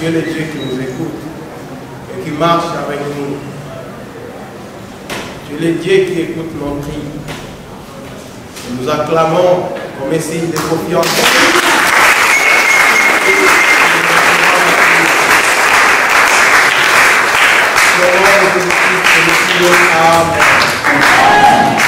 Tu es le Dieu qui nous écoute et qui marche avec nous. Tu es le Dieu qui écoute nos cris. Nous acclamons comme signe de confiance. Amen.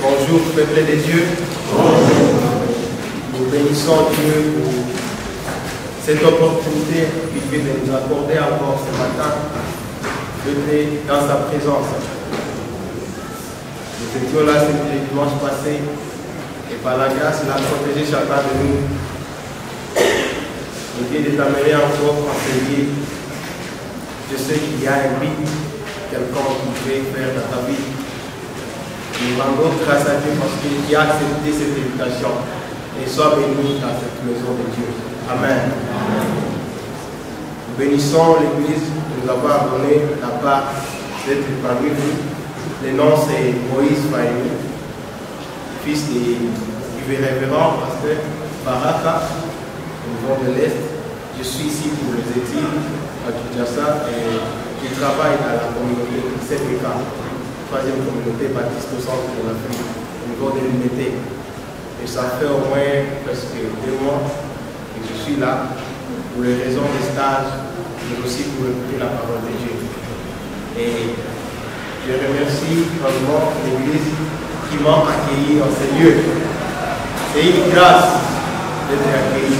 Bonjour, peuple de Dieu. Nous bénissons Dieu pour cette opportunité qu'il vient de nous accorder encore ce matin d'être dans sa présence. Nous étions là le dimanche passé et par la grâce, il a protégé chacun de nous. Il vient de t'amener encore conseiller. Je sais qu'il y a un but, quelqu'un qui veut faire dans ta vie. Nous rendons grâce à Dieu parce qu'il a accepté cette invitation. Et sois béni dans cette maison de Dieu. Amen. Nous bénissons l'Église de nous avoir donné la part d'être parmi vous. Le nom c'est Moïse Faïni, fils du révérend pasteur Baraka, au niveau de l'Est. Je suis ici pour les études à Kinshasa et je travaille dans la communauté CPK, troisième communauté baptiste au centre de l'Afrique, au niveau de l'unité. Et ça fait au moins presque 2 mois que je suis là pour les raisons des stages, mais aussi pour écouter la parole de Dieu. Et je remercie grandement l'Église qui m'a accueilli dans ces lieux. C'est une grâce d'être accueilli.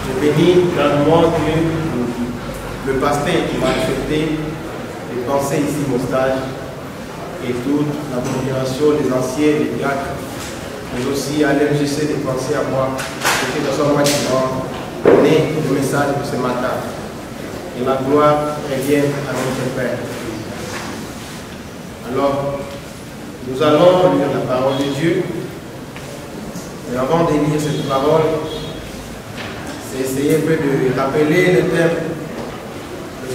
Je bénis grandement Dieu pour le pasteur qui m'a accepté de penser ici mon stage et toute la modération des anciens, des diacres, mais aussi à l'MGC de penser à moi, et que ce soit moi qui m'a donné le message de ce matin. Et la gloire revient à notre Père. Alors, nous allons lire la parole de Dieu. Mais avant de lire cette parole, c'est essayer un peu de rappeler le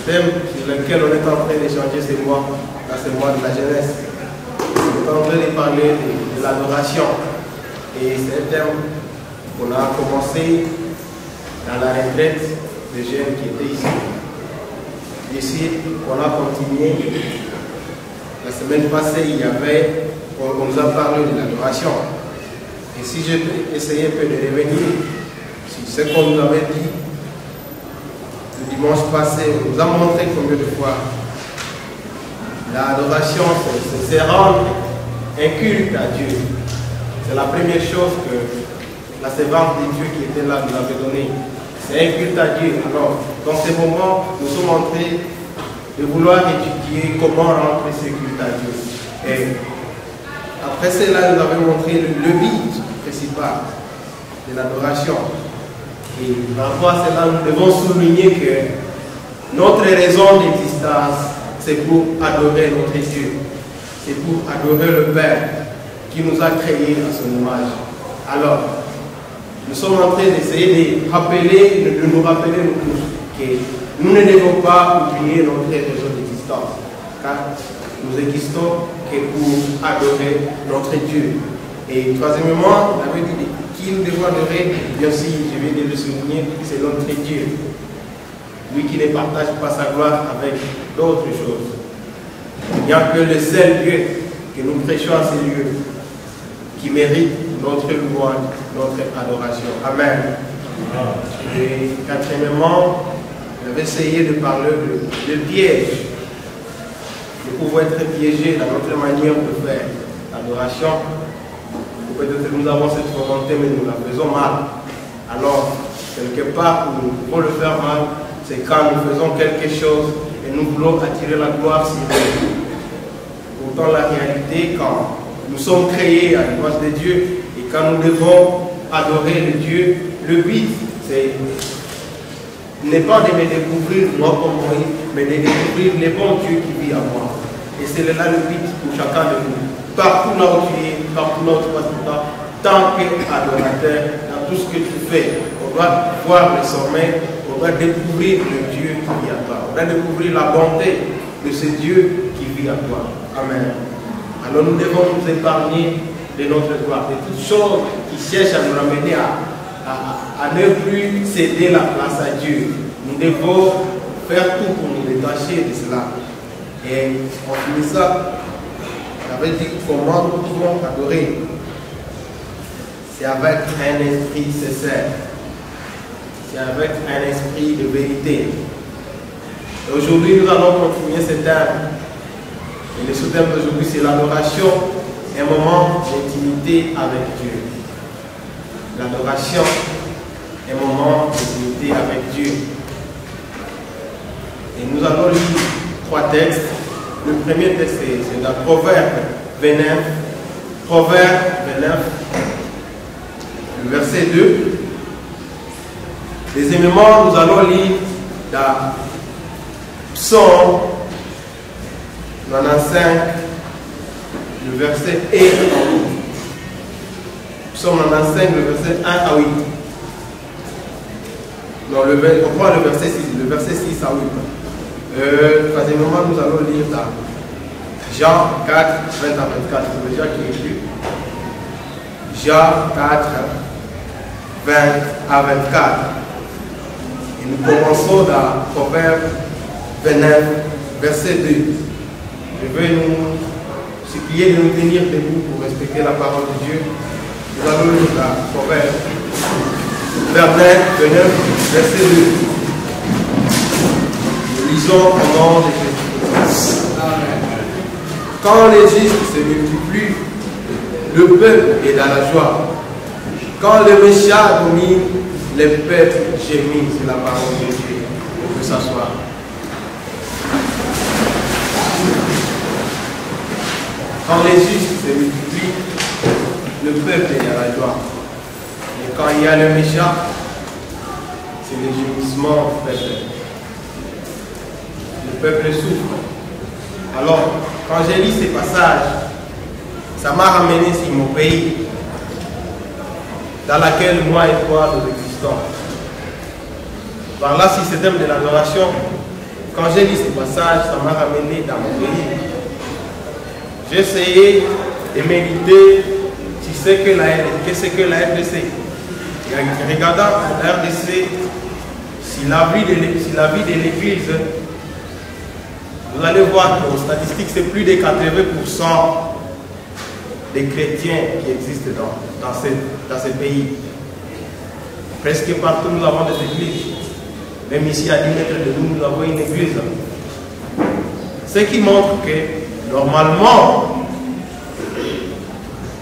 thème sur lequel on est en train d'échanger ces mois, dans ces mois de la jeunesse. On est en train de parler de l'adoration. Et c'est un thème qu'on a commencé dans la retraite des jeunes qui étaient ici. Ici, on a continué. La semaine passée, on nous a parlé de l'adoration. Et si je peux essayer un peu de revenir sur ce qu'on nous avait dit le dimanche passé, on nous a montré combien de fois l'adoration, c'est rendre un culte à Dieu. C'est la première chose que la servante de Dieu qui était là nous avait donnée. C'est un culte à Dieu. Alors, dans ce moment, nous sommes en train de vouloir étudier comment rendre ce culte à Dieu. Et après cela, nous avons montré le but principal de l'adoration. Et par rapport à cela, nous devons souligner que notre raison d'existence, c'est pour adorer notre Dieu. C'est pour adorer le Père qui nous a créés à son image. Alors, nous sommes en train d'essayer de nous rappeler nous tous que nous ne devons pas oublier notre raison d'existence, car nous existons que pour adorer notre Dieu. Et troisièmement, on avait dit qui nous devons adorer, bien sûr, je vais le souligner, c'est notre Dieu. Lui qui ne partage pas sa gloire avec d'autres choses. Il n'y a que le seul Dieu que nous prêchons à ces lieux qui mérite notre louange, notre adoration. Amen. Et quatrièmement, je vais essayer de parler de pièges. Nous pouvons être piégés dans notre manière de faire l'adoration. Peut-être que nous avons cette volonté, mais nous la faisons mal. Alors, quelque part où nous pouvons le faire mal, c'est quand nous faisons quelque chose et nous voulons attirer la gloire sur nous. Pourtant, la réalité, quand nous sommes créés à l'image de Dieu et quand nous devons adorer le Dieu, le but, c'est n'est pas de me découvrir moi comme Moïse, mais de découvrir le bon Dieu qui vit à moi. Et c'est là le but pour chacun de nous. Partout là où tu es, partout là où tu passes tout le temps, tant qu'adorateur, dans tout ce que tu fais, on doit voir le sommet, on doit découvrir le Dieu qui vit à toi. On doit découvrir la bonté de ce Dieu qui vit à toi. Amen. Alors nous devons nous épargner de notre gloire, de toutes choses qui cherchent à nous ramener à ne plus céder la place à Dieu. Nous devons faire tout pour nous détacher de cela. Et en finissant, j'avais dit comment nous pouvons adorer. C'est avec un esprit sincère. C'est avec un esprit de vérité. Et aujourd'hui, nous allons continuer ce thème. Et le sous-thème d'aujourd'hui, c'est l'adoration, un moment d'intimité avec Dieu. L'adoration, un moment d'intimité avec Dieu. Et nous allons lire 3 textes. Le premier texte, c'est dans Proverbe 29. Proverbe 29, le verset 2. Deuxièmement, nous allons lire dans Psaume 95, le verset 1 à 8. Psaume 95, le verset 1 à 8. Non, on prend le verset 6, le verset 6 à 8. Troisièmement, nous allons lire dans Jean 4, 20 à 24. C'est déjà qui est lu. Jean 4, 20 à 24. Et nous commençons dans Proverbe 29, verset 2. Je vais nous supplier de nous tenir debout pour respecter la parole de Dieu. Nous allons lire dans Proverbe 29, verset 2. Nous lisons au nom de Jésus. Quand les justes se multiplient, le peuple est dans la joie. Quand les méchants dominent, les peuples gémissent. C'est la parole de Dieu. On peut s'asseoir. Quand les justes se multiplient, le peuple est dans la joie. Et quand il y a le méchant, c'est le gémissement du peuple. Le peuple souffre. Alors, quand j'ai lu ces passages, ça m'a ramené sur mon pays, dans lequel moi et toi nous existons. Par là, si c'est le thème de l'adoration, quand j'ai lu ces passages, ça m'a ramené dans mon pays. J'ai essayé de méditer sur ce que la RDC. Et regardant la RDC, si la vie de l'Église, vous allez voir qu'aux statistiques, c'est plus de 80% des chrétiens qui existent dans ce pays. Presque partout, nous avons des églises. Même ici, à 10 mètres de nous, nous avons une église. Ce qui montre que, normalement,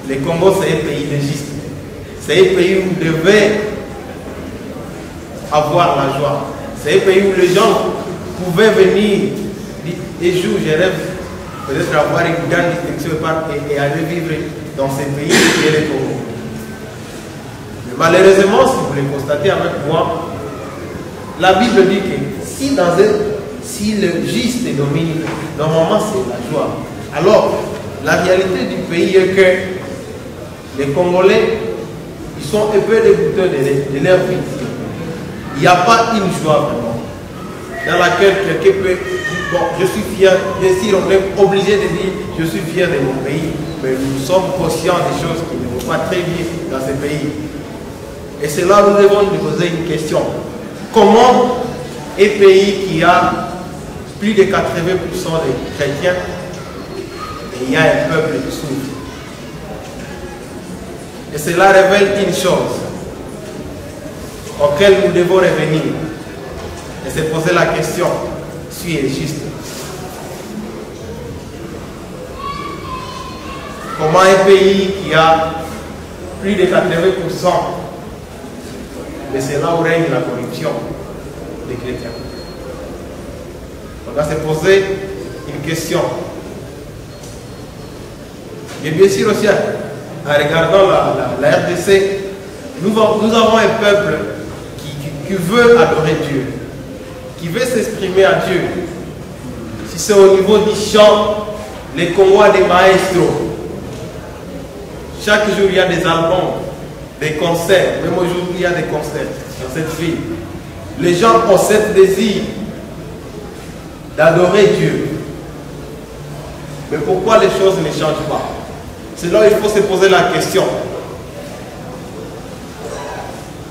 le Congo, c'est un pays légiste. C'est un pays où vous devez avoir la joie. C'est un pays où les gens pouvaient venir et jours, je rêve peut-être avoir une grande distinction et aller vivre dans ce pays qui est le Congo. Mais malheureusement, si vous le constatez avec moi, la Bible dit que si le juste domine, normalement c'est la joie. Alors, la réalité du pays est que les Congolais, ils sont un peu dégoûtés de leur vie. Il n'y a pas une joie vraiment dans laquelle quelqu'un peut dire, bon, je suis fier. Bien sûr, on est obligé de dire, je suis fier de mon pays, mais nous sommes conscients des choses qui ne vont pas très bien dans ce pays. Et c'est là où nous devons nous poser une question. Comment un pays qui a plus de 80% de chrétiens, et il y a un peuple qui souffre? Et cela révèle une chose auquel nous devons revenir et se poser la question: suis-je juste? Comment un pays qui a plus de 80%, mais c'est là où règne la corruption des chrétiens? On va se poser une question. Et bien sûr aussi, en regardant la RDC, nous avons un peuple qui veut adorer Dieu, qui veut s'exprimer à Dieu. Si c'est au niveau du chant, les convois des maestros, chaque jour il y a des albums, des concerts, même aujourd'hui il y a des concerts dans cette ville. les gens ont ce désir d'adorer Dieu. Mais pourquoi les choses ne changent pas? C'est là où il faut se poser la question.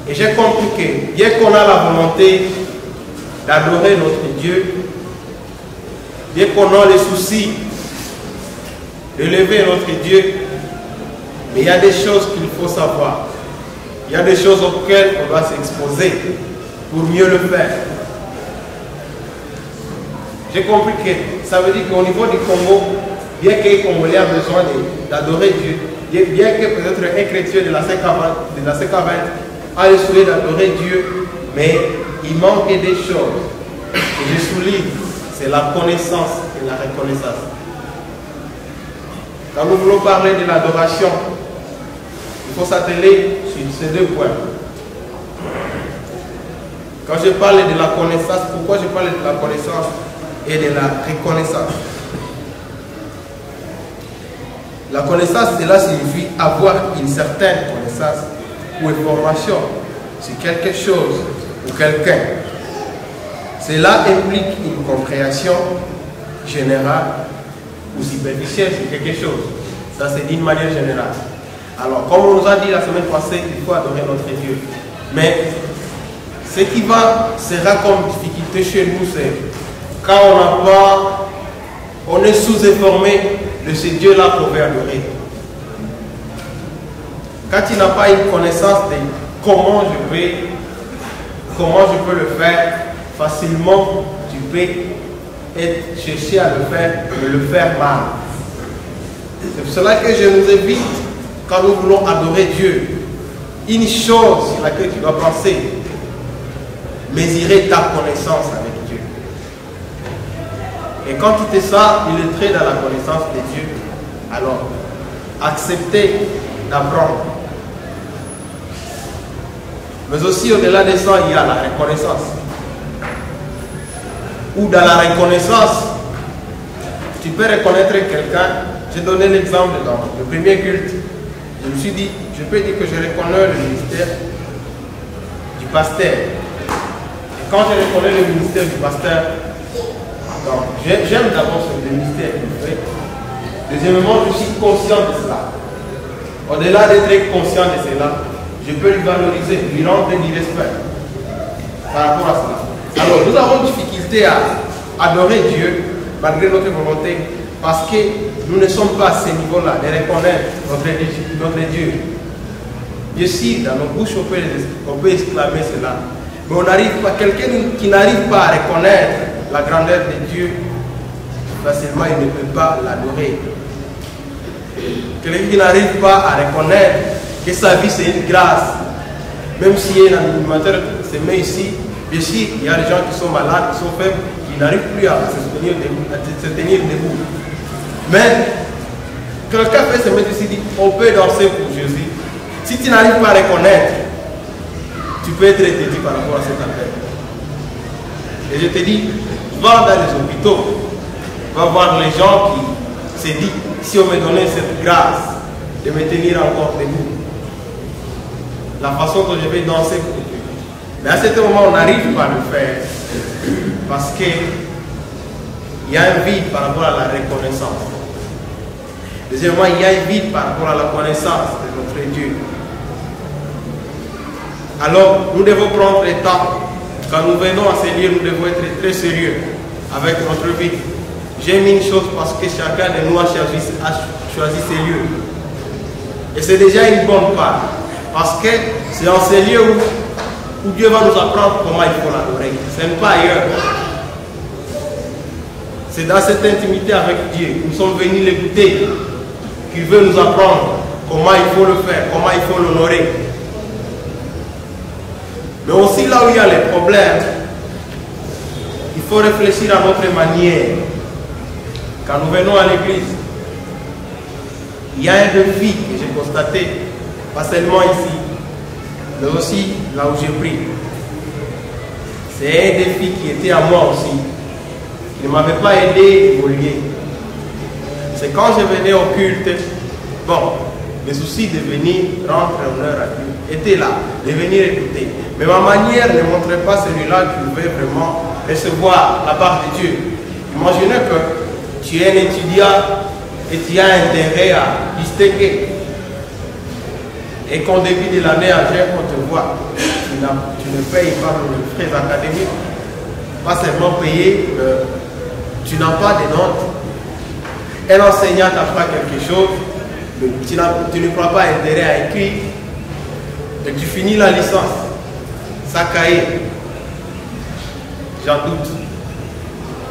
Et j'ai compris que bien qu'on a la volonté d'adorer notre Dieu, bien qu'on a les soucis d'élever notre Dieu, mais il y a des choses qu'il faut savoir. Il y a des choses auxquelles on doit s'exposer pour mieux le faire. J'ai compris que ça veut dire qu'au niveau du Congo, bien que les Congolais aient besoin d'adorer Dieu, bien que peut-être un chrétien de la CK20 a le souhait d'adorer Dieu, mais il manque des choses. Et je souligne, c'est la connaissance et la reconnaissance. Quand nous voulons parler de l'adoration, il faut s'atteler sur ces deux points. Quand je parle de la connaissance, pourquoi je parle de la connaissance et de la reconnaissance? La connaissance, cela signifie avoir une certaine connaissance ou information sur quelque chose ou quelqu'un. Cela implique une compréhension générale ou superficielle sur quelque chose. Ça, c'est d'une manière générale. Alors, comme on nous a dit la semaine passée, il faut adorer notre Dieu. Mais ce qui sera comme difficulté chez nous, c'est quand on est sous-informé de ce Dieu-là qu'on veut adorer. Quand tu n'as pas une connaissance de comment je peux le faire, facilement tu peux chercher à le faire, mais le faire mal. C'est pour cela que je nous invite, quand nous voulons adorer Dieu, une chose sur laquelle tu dois penser, mesurer ta connaissance avec Dieu. Et quand tu es ça, illettré dans la connaissance de Dieu, alors accepter d'apprendre. Mais aussi au-delà de ça, il y a la reconnaissance. Ou dans la reconnaissance, tu peux reconnaître quelqu'un. J'ai donné l'exemple dans le premier culte. Je me suis dit, je peux dire que je reconnais le ministère du pasteur. Et quand je reconnais le ministère du pasteur, j'aime d'abord ce ministère qu'il fait. Deuxièmement, je suis conscient de cela. Au-delà d'être conscient de cela, je peux lui valoriser, lui rendre du respect par rapport à cela. Alors, nous avons difficulté à adorer Dieu malgré notre volonté parce que nous ne sommes pas à ce niveau-là de reconnaître notre Dieu. Bien sûr, dans nos bouches, on peut exclamer cela. Mais on n'arrive pas, quelqu'un qui n'arrive pas à reconnaître la grandeur de Dieu, facilement il ne peut pas l'adorer. Quelqu'un qui n'arrive pas à reconnaître que sa vie c'est une grâce, même si un animateur se met ici, bien sûr, il y a des gens qui sont malades, qui sont faibles, qui n'arrivent plus à se tenir debout. Mais quelqu'un peut se mettre ici et dire, on peut danser pour Jésus. Si tu n'arrives pas à reconnaître, tu peux être détruit par rapport à cet appel. Et je te dis, va dans les hôpitaux, va voir les gens qui se disent, si on me donnait cette grâce de me tenir encore debout, la façon dont je vais danser pour Dieu. Mais à ce moment, on n'arrive pas à le faire parce qu'il y a un vide par rapport à la reconnaissance. Deuxièmement, il y a un vide par rapport à la connaissance de notre Dieu. Alors, nous devons prendre le temps. Quand nous venons à ces lieux, nous devons être très sérieux avec notre vie. J'ai mis une chose parce que chacun de nous a choisi ces lieux. Et c'est déjà une bonne part. Parce que c'est dans ces lieux où Dieu va nous apprendre comment il faut l'adorer. Ce n'est pas ailleurs. C'est dans cette intimité avec Dieu. Nous sommes venus l'écouter. Qu'il veut nous apprendre comment il faut le faire, comment il faut l'honorer. Mais aussi là où il y a les problèmes, il faut réfléchir à notre manière. Quand nous venons à l'église, il y a un défi que j'ai constaté, pas seulement ici, mais aussi là où j'ai pris. C'est un défi qui était à moi aussi, qui ne m'avait pas aidé à évoluer. C'est quand je venais au culte, bon, le souci de venir rendre honneur à Dieu était là, de venir écouter. Mais ma manière ne montrait pas celui-là qui veut vraiment recevoir la part de Dieu. Imaginez que tu es un étudiant et tu as intérêt à distinguer. Et qu'au début de l'année, à chaque fois, on te voit, tu ne payes pas les frais académiques, pas seulement payer, tu n'as pas de notes. Un enseignant t'apprend quelque chose, mais tu ne prends pas intérêt à écrire, et tu finis la licence, ça cahier. J'en doute.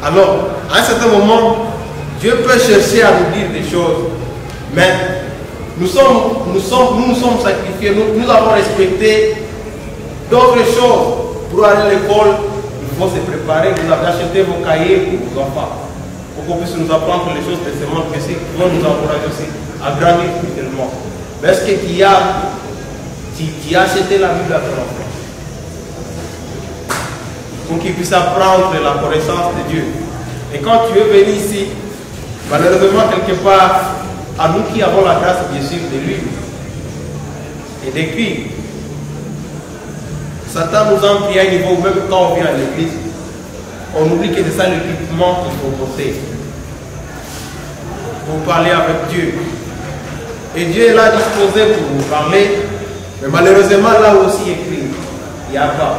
Alors, à un certain moment, Dieu peut chercher à nous dire des choses, mais nous nous sommes sacrifiés, nous avons respecté d'autres choses. Pour aller à l'école, il faut se préparer, vous avez acheté vos cahiers pour vos enfants, pour qu'on puisse nous apprendre les choses de ce monde qui vont nous encourager aussi à grandir spirituellement. Mais est-ce que tu as acheté la Bible à ton enfant pour qu'il puisse apprendre la connaissance de Dieu? Et quand tu es venu ici, malheureusement quelque part, à nous qui avons la grâce bien sûr de lui et d'écrire, Satan nous a pris à un niveau où même quand on vient à l'église, on oublie que c'est ça l'équipement qu'il faut porter pour parler avec Dieu. Et Dieu est là disposé pour vous parler, mais malheureusement là aussi écrit, il n'y a pas.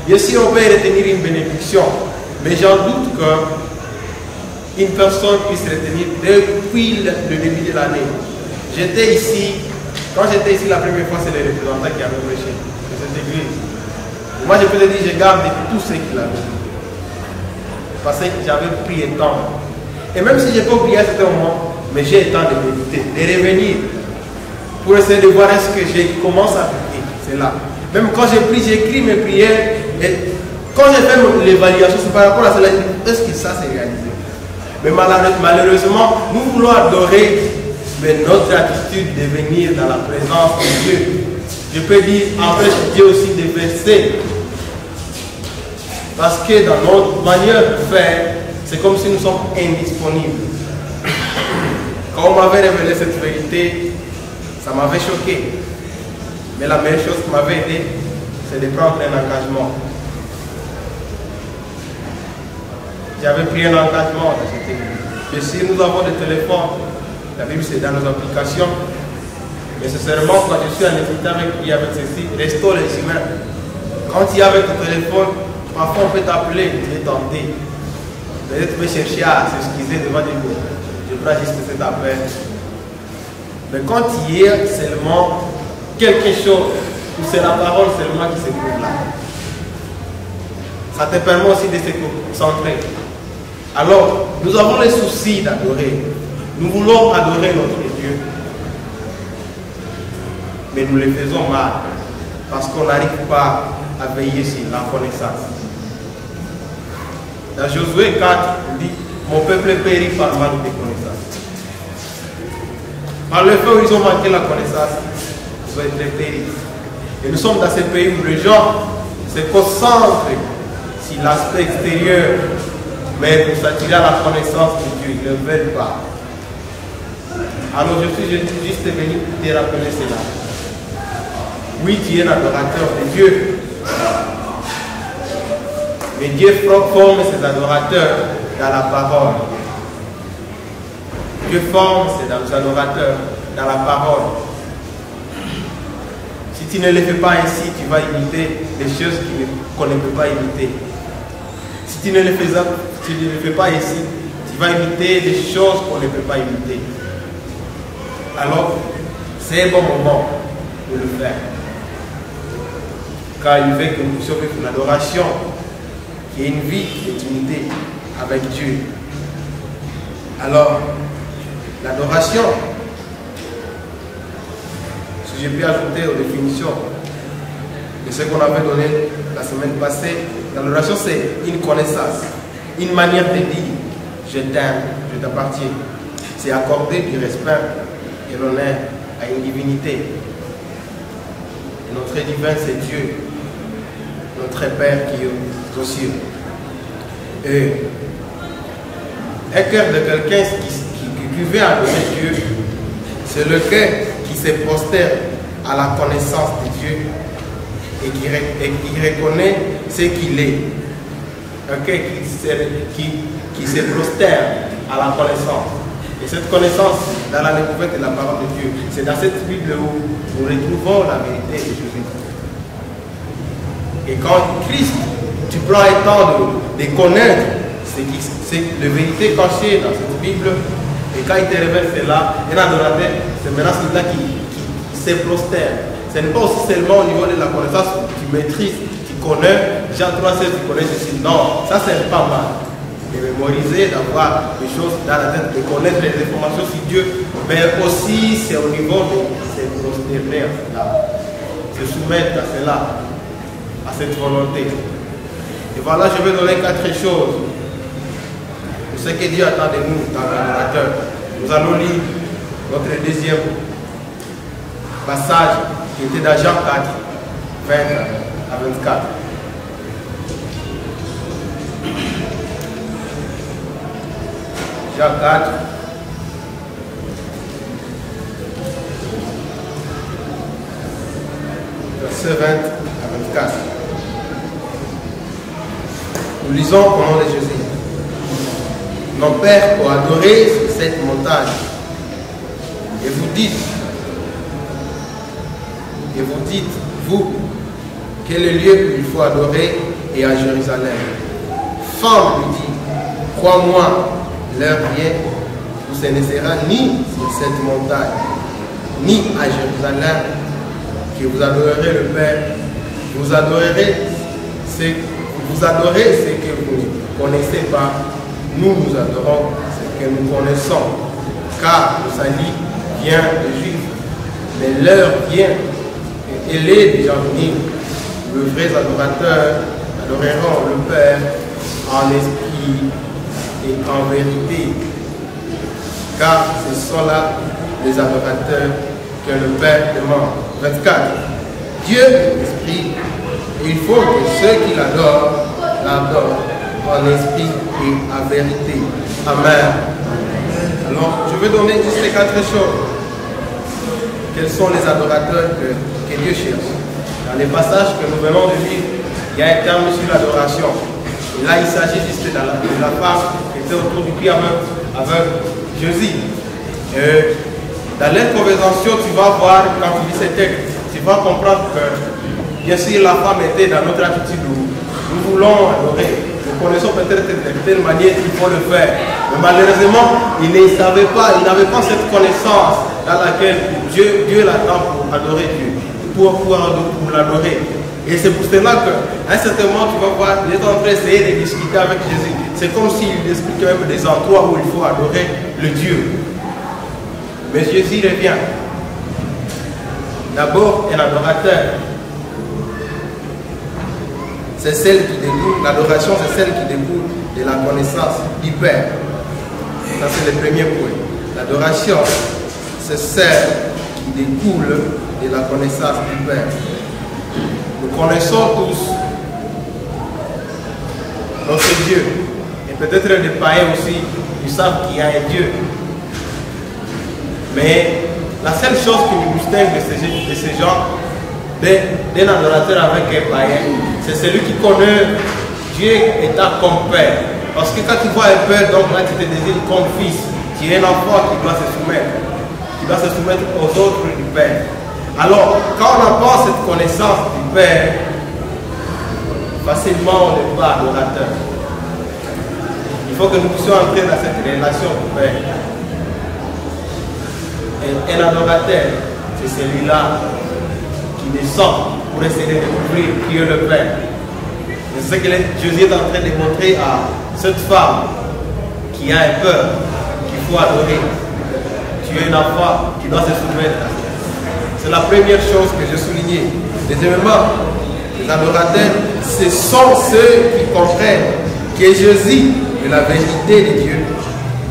Bien sûr, on peut retenir une bénédiction, mais j'en doute qu'une personne puisse retenir depuis le début de l'année. J'étais ici, quand j'étais ici la première fois, c'est les représentants qui avaient prêché de cette église. Et moi, je peux te dire, je garde tout ce qu'il avait dit. Parce que j'avais pris le temps. Et même si je peux oublier à ce moment, mais j'ai le temps de méditer, de revenir, pour essayer de voir est-ce que je commence à prier. C'est là. Même quand j'ai pris, j'écris mes prières. Et quand j'ai fait l'évaluation, c'est par rapport à cela, est-ce que ça s'est réalisé? Mais malheureusement, nous voulons adorer, mais notre attitude de venir dans la présence de Dieu. Je peux dire, empêche Dieu aussi de verser. Parce que dans notre manière de faire, c'est comme si nous sommes indisponibles. Quand on m'avait révélé cette vérité, ça m'avait choqué. Mais la meilleure chose qui m'avait aidé, c'est de prendre un engagement. J'avais pris un engagement dans cette église. Et si nous avons des téléphones, la Bible c'est dans nos applications, mais sincèrement, quand je suis en état avec ceci, restons les humains. Quand tu es avec ton téléphone, parfois on peut t'appeler, tu es tenté. Peut-être tu peux chercher à s'excuser devant Dieu. Je prends juste cet appel. Mais quand tu y es seulement quelque chose, ou c'est la parole seulement qui se trouve là, ça te permet aussi de se concentrer. Alors, nous avons le souci d'adorer. Nous voulons adorer notre Dieu. Mais nous le faisons mal. Parce qu'on n'arrive pas à veiller sur la connaissance. Dans Josué 4, il dit, mon peuple périt par manque de connaissance. Par le fait où ils ont manqué la connaissance, ils ont été péris. Et nous sommes dans ce pays où les gens se concentrent sur l'aspect extérieur, mais pour s'attirer à la connaissance de Dieu, ils ne veulent pas. Alors je suis juste venu te rappeler cela. Oui, tu es un adorateur de Dieu. Mais Dieu forme ses adorateurs dans la parole. Dieu forme ses adorateurs dans la parole. Si tu ne le fais pas ainsi, tu vas imiter des choses qu'on ne peut pas imiter. Si tu ne le fais pas ici, tu vas imiter des choses qu'on ne peut pas imiter. Alors, c'est un bon moment de le faire. Car il veut que nous puissions vivre une adoration qui est une vie d'intimité avec Dieu. Alors, l'adoration, si je peux ajouter aux définitions de ce qu'on avait donné la semaine passée, l'adoration c'est une connaissance, une manière de dire je t'aime, je t'appartiens. C'est accorder du respect et l'honneur à une divinité. Et notre divin c'est Dieu, notre Père qui est aux cieux. Et un cœur de quelqu'un qui veut adorer Dieu, c'est le cœur qui qui se prosterne à la connaissance de Dieu et qui reconnaît ce qu'il est. Qui se prosterne à la connaissance. Et cette connaissance, dans la découverte de la parole de Dieu, c'est dans cette Bible où nous retrouvons la vérité de Jésus. Et quand Christ, tu prends le temps de connaître c'est la vérité cachée dans cette Bible, et quand il te révèle cela, un adorateur, c'est maintenant celui-là qui se prosterne. Ce n'est pas aussi seulement au niveau de la connaissance où tu maîtrises, tu connais, Jean 3,16, tu connais ceci. Non, ça c'est pas mal. De mémoriser, d'avoir des choses dans la tête, de connaître les informations sur Dieu, mais aussi c'est au niveau de se prosterner à cela, se soumettre à cela, à cette volonté. Et voilà, je vais donner 4 choses de ce que Dieu attend de nous dans l'adorateur. Nous allons lire notre deuxième passage qui était dans Jean 4, 20 à 24. Jean 4, verset 20 à 24. Nous lisons au nom de Jésus. Nos pères ont adoré sur cette montagne. Et vous dites, vous, quel est le lieu où il faut adorer et à Jérusalem. Femme lui dit, crois-moi, l'heure vient où ce ne sera ni sur cette montagne, ni à Jérusalem, que vous adorerez le Père. Vous adorez ce que vous ne connaissez pas. Nous adorons ce que nous connaissons, car le salut vient des Juifs. Mais l'heure vient, et elle est déjà venue. Les vrais adorateurs adoreront le Père en esprit et en vérité, car ce sont là les adorateurs que le Père demande. 24. Dieu est esprit, et il faut que ceux qui l'adorent en esprit et en vérité. Amen. Alors, je vais donner juste ces 4 choses. Quels sont les adorateurs que Dieu cherche? Dans les passages que nous venons de lire, il y a un terme sur l'adoration. Et là, il s'agit juste de la femme qui était autour du puits avec Jésus. Dans l'inconversation, tu vas voir, quand tu lis ce texte, tu vas comprendre que, bien sûr, la femme était dans notre attitude où nous voulons adorer. Nous connaissons peut-être de telle manière qu'il faut le faire. Mais malheureusement, il ne savait pas, il n'avait pas cette connaissance dans laquelle Dieu l'attend pour adorer Dieu, pour l'adorer. Et c'est pour cela qu'à un certain moment, tu vas voir, il est en train d'essayer de discuter avec Jésus. C'est comme s'il expliquait même des endroits où il faut adorer le Dieu. Mais Jésus revient. D'abord, un adorateur. C'est celle qui découle, l'adoration c'est celle qui découle de la connaissance du Père. Ça c'est le premier point. L'adoration c'est celle qui découle de la connaissance du Père. Nous connaissons tous notre Dieu. Et peut-être les païens aussi, ils savent qu'il y a un Dieu. Mais la seule chose qui nous distingue de ces gens, d'un adorateur avec un païen, c'est celui qui connaît Dieu étant comme Père. Parce que quand tu vois un Père, donc là tu te désignes comme fils. Tu es un enfant qui doit se soumettre. Qui doit se soumettre aux autres du Père. Alors, quand on n'a pas cette connaissance du Père, facilement on n'est pas adorateur. Il faut que nous puissions entrer dans cette relation du Père. Et un adorateur, c'est celui-là qui descend pour essayer de découvrir qui est le Père. C'est ce que Jésus est en train de montrer à cette femme qui a peur, qu'il faut adorer. Tu es un enfant qui doit se soumettre à ça. C'est la première chose que j'ai soulignée. Deuxièmement, les adorateurs, ce sont ceux qui comprennent que Jésus est la vérité de Dieu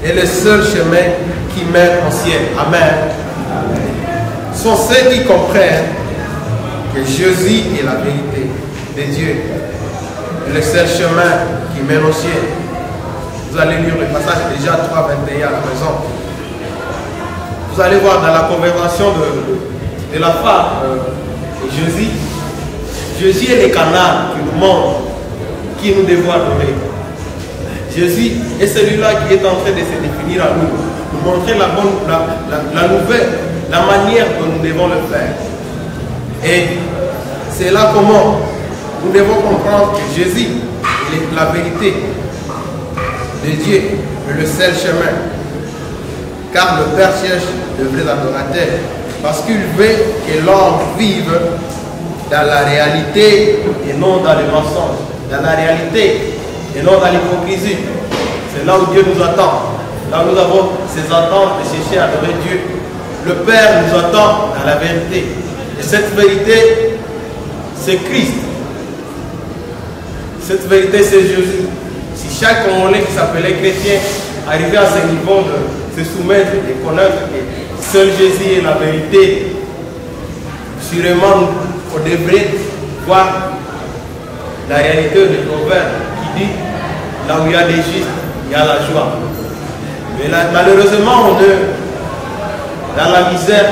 et le seul chemin qui mène au ciel. Amen. Ce sont ceux qui comprennent que Jésus est la vérité de Dieu et le seul chemin qui mène au ciel. Vous allez lire le passage déjà 3, 21 à la maison. Vous allez voir dans la conversation de la femme de Jésus, Jésus est le canal qui nous montre qui nous devons adorer. Jésus est celui-là qui est en train de se définir à nous, nous montrer la nouvelle, la manière dont nous devons le faire. Et c'est là comment nous devons comprendre que Jésus est la vérité de Dieu et le seul chemin. Car le Père cherche de vrais adorateurs parce qu'il veut que l'homme vive dans la réalité et non dans le mensonge. Dans la réalité et non dans l'hypocrisie. C'est là où Dieu nous attend. Là où nous avons ces attentes de chercher à adorer Dieu. Le Père nous attend dans la vérité. Et cette vérité, c'est Christ. Cette vérité, c'est Jésus. Si chaque Congolais qui s'appelait chrétien arrivait à ce niveau de se soumettre et de connaître que seul Jésus est la vérité, sûrement on devrait voir la réalité de proverbe qui dit là où il y a des justes, il y a la joie. Mais là, malheureusement, on est dans la misère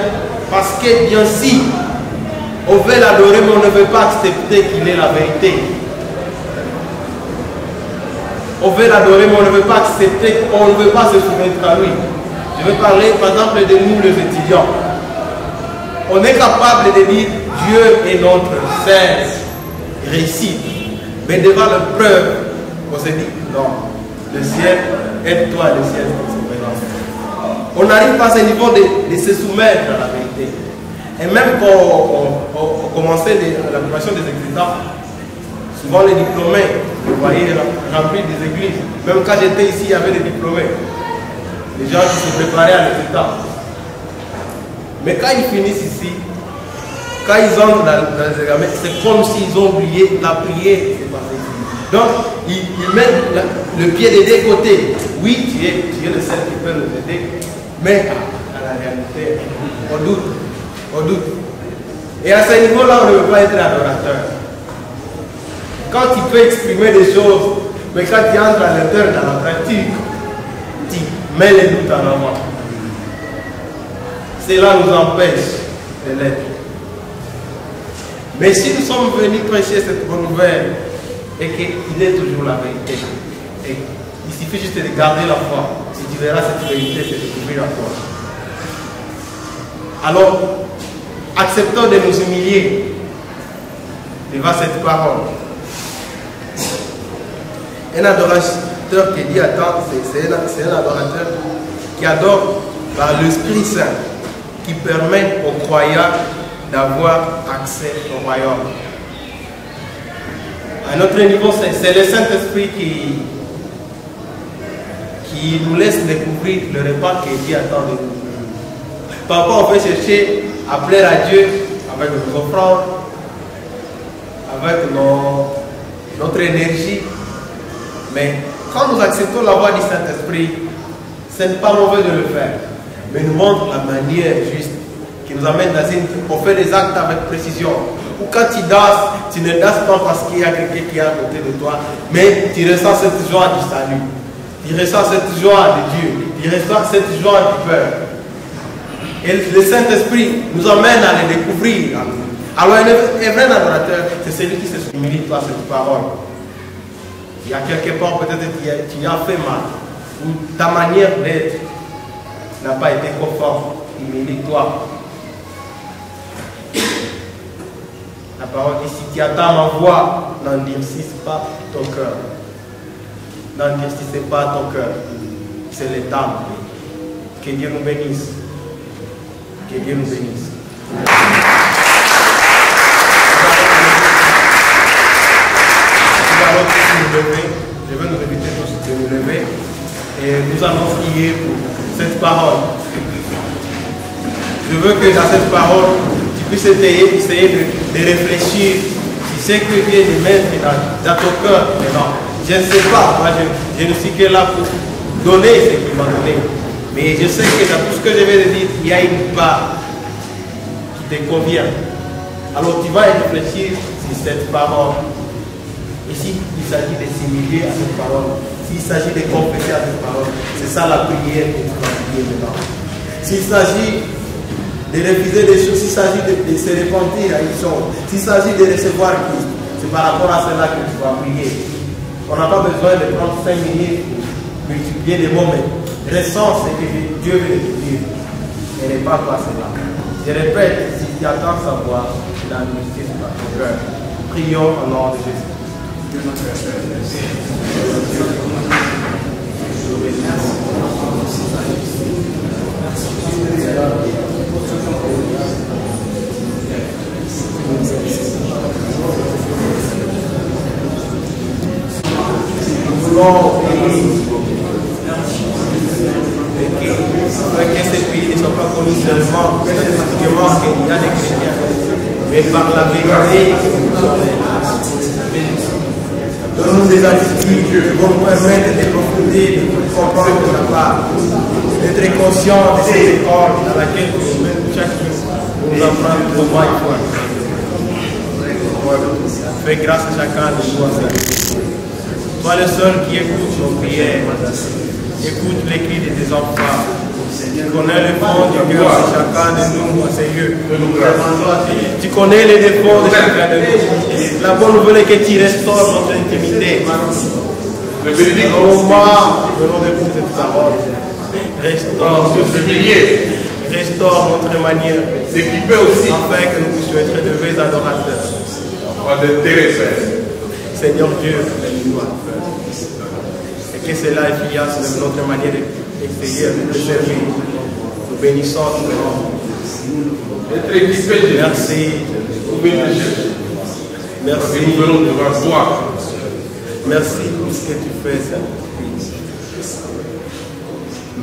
parce que bien si on veut l'adorer, mais on ne veut pas accepter qu'il est la vérité. On veut l'adorer, mais on ne veut pas accepter, on ne veut pas se soumettre à lui. Je vais parler par exemple de nous les étudiants. On est capable de dire Dieu est notre seule réussite. Mais devant la preuve, on se dit non, le ciel, aide-toi, le ciel est présent. On n'arrive pas à ce niveau de se soumettre à la vérité. Et même quand on commençait la préparation des exécutants, souvent les diplômés, vous voyez, remplis des églises. Même quand j'étais ici, il y avait des diplômés. Les gens qui se préparaient à l'exécutant. Mais quand ils finissent ici, quand ils entrent dans les examens, c'est comme s'ils ont oublié la prière qui s'est passée ici. Donc, ils mettent le pied des deux côtés. Oui, tu es le seul qui peut nous aider, mais à la réalité, on doute. On doute. Et à ce niveau-là, on ne veut pas être adorateur. Quand tu peux exprimer des choses, mais quand tu entres à l'intérieur dans la pratique, tu mets les doutes en avant. Cela nous empêche de l'être. Mais si nous sommes venus prêcher cette bonne nouvelle, et qu'il est toujours la vérité, et il suffit juste de garder la foi, si tu verras cette vérité, c'est découvrir la foi. Alors, acceptons de nous humilier devant cette parole. Un adorateur qui dit attends, c'est un adorateur qui adore par l'Esprit Saint, qui permet aux croyants d'avoir accès au royaume. À notre niveau, c'est le Saint-Esprit qui nous laisse découvrir le repas que Dieu attend de nous. Parfois, on peut chercher à plaire à Dieu avec nos offrandes, avec notre énergie. Mais quand nous acceptons la voix du Saint-Esprit, ce n'est pas mauvais de le faire, mais nous montre la manière juste qui nous amène dans on fait des actes avec précision. Ou quand tu danses, tu ne danses pas parce qu'il y a quelqu'un qui est à côté de toi, mais tu ressens cette joie du salut, tu ressens cette joie de Dieu, tu ressens cette joie du peuple. Et le Saint-Esprit nous amène à le découvrir. Alors un vrai adorateur, c'est celui qui se soumet à cette parole. Il y a quelque part peut-être tu as fait mal, ou ta manière d'être n'a pas été conforme. Humilie-toi. La parole dit, si tu attends ma voix, n'endurcisse pas ton cœur. N'endurcissez pas ton cœur. C'est le temps. Que Dieu nous bénisse. Que Dieu nous bénisse. Je vais nous inviter tous de nous lever et nous allons prier pour cette parole. Je veux que dans cette parole, tu puisses essayer de réfléchir si c'est que Dieu de mettre dans ton cœur maintenant. Je ne sais pas, moi je ne suis que là pour donner ce qu'il m'a donné. Mais je sais que dans tout ce que je vais te dire, il y a une part qui te convient. Alors tu vas réfléchir sur cette parole. Et s'il s'agit de s'humilier à cette parole, s'il s'agit de confesser à cette parole, c'est ça la prière que tu vas prier maintenant. S'il s'agit de refuser des choses, s'il s'agit de se repentir à une chose, s'il s'agit de recevoir Christ, c'est par rapport à cela que tu vas prier. On n'a pas besoin de prendre 5 minutes pour multiplier les mots, mais ressens ce que Dieu veut te dire. Et n'est pas toi cela. Je répète, si tu attends savoir, il a une justice par ton cœur. Prions au nom de Jésus. Dieu notre Père, merci. Nous voulons que ces pays ne soient pas connus seulement qu'il y a des chrétiens, mais par la vérité. Donne-nous des attitudes qui vont nous permettre d'approfondir, de comprendre de la part, d'être conscient de cette école dans laquelle chaque jour nous apprend comment il faut. Fais grâce à chacun de nous. Toi le seul qui écoute nos prières, écoute les cris de tes enfants. Tu connais le fond du cœur de chacun de nous, Seigneur. Tu connais les défauts de chacun de nous. La bonne nouvelle est que tu restaures notre intimité. Au moment de nous écouter cette parole, restaure notre manière, afin que nous puissions être de vrais adorateurs. Seigneur Dieu, aide-nous à faire. Et que cela influence notre manière extérieure de servir. Nous bénissons ton nom. Merci. Merci. Nous venons devant toi. Merci pour ce que tu fais, Seigneur.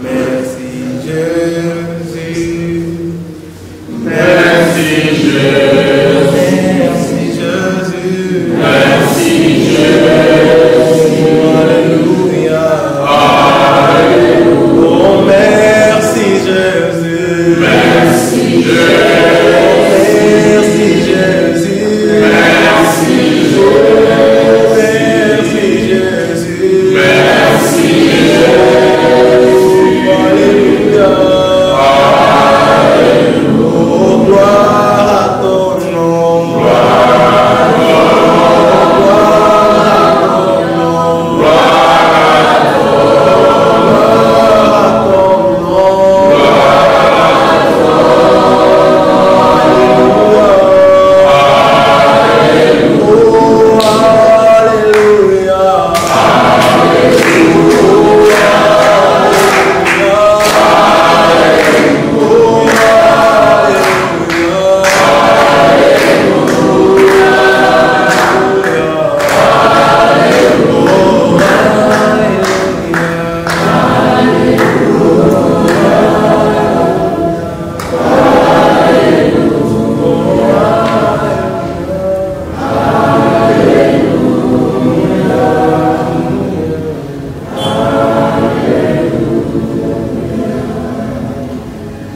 Merci Jésus. Merci Jésus. Merci Jésus. Merci Jésus. Alléluia. Alléluia. Oh merci Jésus. Merci Jésus. Merci Jésus. Merci Jésus. Merci Jésus. Merci Jésus. Alléluia. Alléluia. Oh gloire à ton nom. Gloire à ton nom. Gloire à ton nom.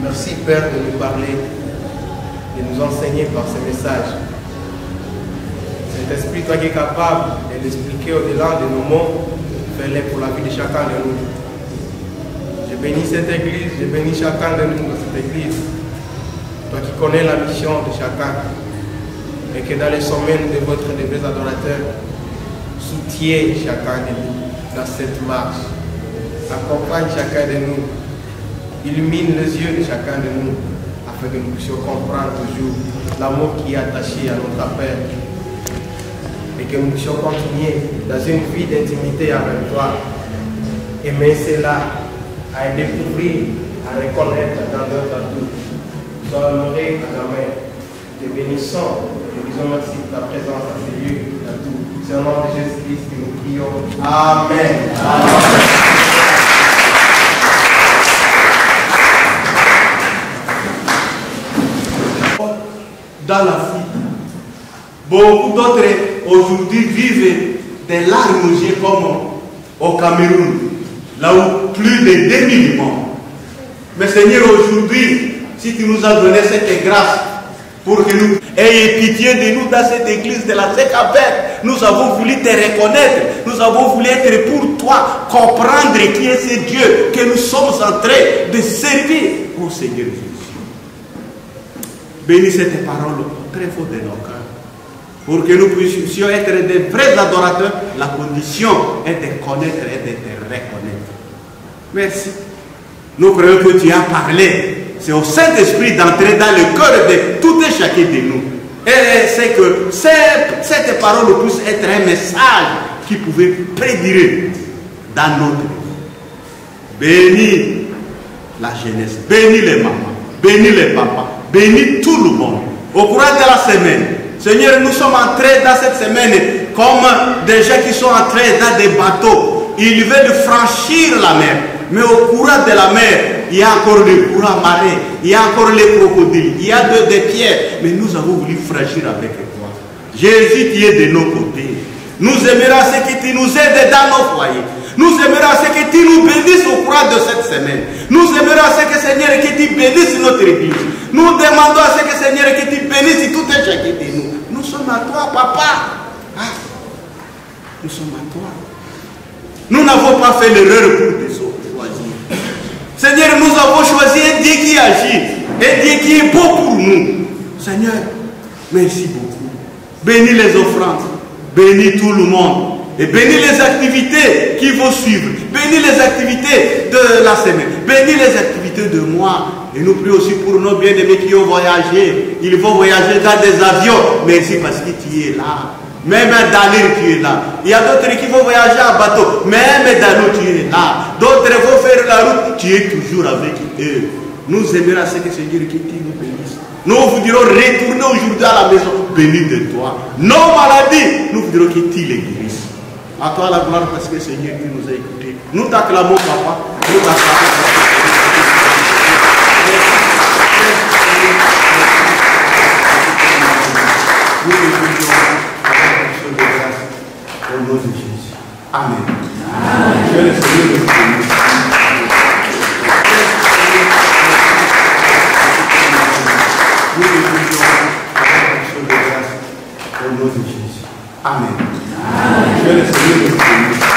Merci Père de nous parler, de nous enseigner par ce message. Cet esprit, toi qui es capable de l'expliquer au-delà de nos mots, fais-le pour la vie de chacun de nous. Je bénis cette église, je bénis chacun de nous dans cette église. Toi qui connais la mission de chacun, et que dans les semaines de votre de vrais adorateurs, soutiens chacun de nous dans cette marche. Accompagne chacun de nous. Illumine les yeux de chacun de nous afin que nous puissions comprendre toujours l'amour qui est attaché à notre appel et que nous puissions continuer dans une vie d'intimité avec toi. Aimer cela, à découvrir, à reconnaître la grandeur de tout. Sois honoré à jamais. Te bénissons, te disons merci pour ta présence à ces lieux, à tout. C'est au nom de Jésus-Christ que nous prions. Amen. Amen. Dans l'Afrique. Beaucoup d'autres aujourd'hui vivent des larmes comme au Cameroun, là où plus de 2 000 morts. Mais Seigneur, aujourd'hui, si tu nous as donné cette grâce pour que nous ayons pitié de nous dans cette église de la Sécapère, nous avons voulu te reconnaître, nous avons voulu être pour toi, comprendre qui est ce Dieu que nous sommes en train de servir. ô Seigneur Jésus. Bénis cette parole au très fort de nos cœurs. Pour que nous puissions être des vrais adorateurs, la condition est de connaître et de te reconnaître. Merci. Nous croyons que tu as parlé. C'est au Saint-Esprit d'entrer dans le cœur de tout et chacun de nous. Et c'est que cette parole puisse être un message qui pouvait prédire dans notre vie. Bénis la jeunesse, bénis les mamans, bénis les papas, bénis tout le monde. Au courant de la semaine, Seigneur, nous sommes entrés dans cette semaine comme des gens qui sont entrés dans des bateaux. Ils veulent franchir la mer. Mais au courant de la mer, il y a encore le courant marée, il y a encore les crocodiles, il y a des pierres. Mais nous avons voulu franchir avec toi. Jésus, tu es de nos côtés. Nous aimerons ce que tu nous aides dans nos foyers. Nous aimerons ce que tu nous bénisses au courant de cette semaine. Nous aimerons ce que, Seigneur, que tu bénisses notre église. Nous demandons à ce que, Seigneur, que tu bénisses tout et chacun de nous. Nous sommes à toi, papa. Ah, nous sommes à toi. Nous n'avons pas fait l'erreur pour te choisir. Seigneur, nous avons choisi un Dieu qui agit, un Dieu qui est beau pour nous. Seigneur, merci beaucoup. Bénis les offrandes, bénis tout le monde. Et bénis les activités qui vont suivre. Bénis les activités de la semaine. Bénis les activités de moi. Et nous prions aussi pour nos bien-aimés qui ont voyagé. Ils vont voyager dans des avions. Merci parce que tu es là. Même dans l'air, tu es là. Il y a d'autres qui vont voyager en bateau. Même dans l'eau, tu es là. D'autres vont faire la route. Tu es toujours avec eux. Nous aimerons ce que Seigneur qui nous bénisse. Nous voudrons retourner aujourd'hui à la maison béni de toi. Nos maladies, nous voudrons que tu les guérisses. À toi la gloire parce que Seigneur, tu nous as écoutés. Nous t'acclamons, papa. Nous t'acclamons, papa. Nous te bénissons avec l'action de grâce au nom de Jésus. Amen. Que le Seigneur nous bénisse. Nous te bénissons avec l'action de grâce au nom de Jésus. Amen. Que le Seigneur nous bénisse.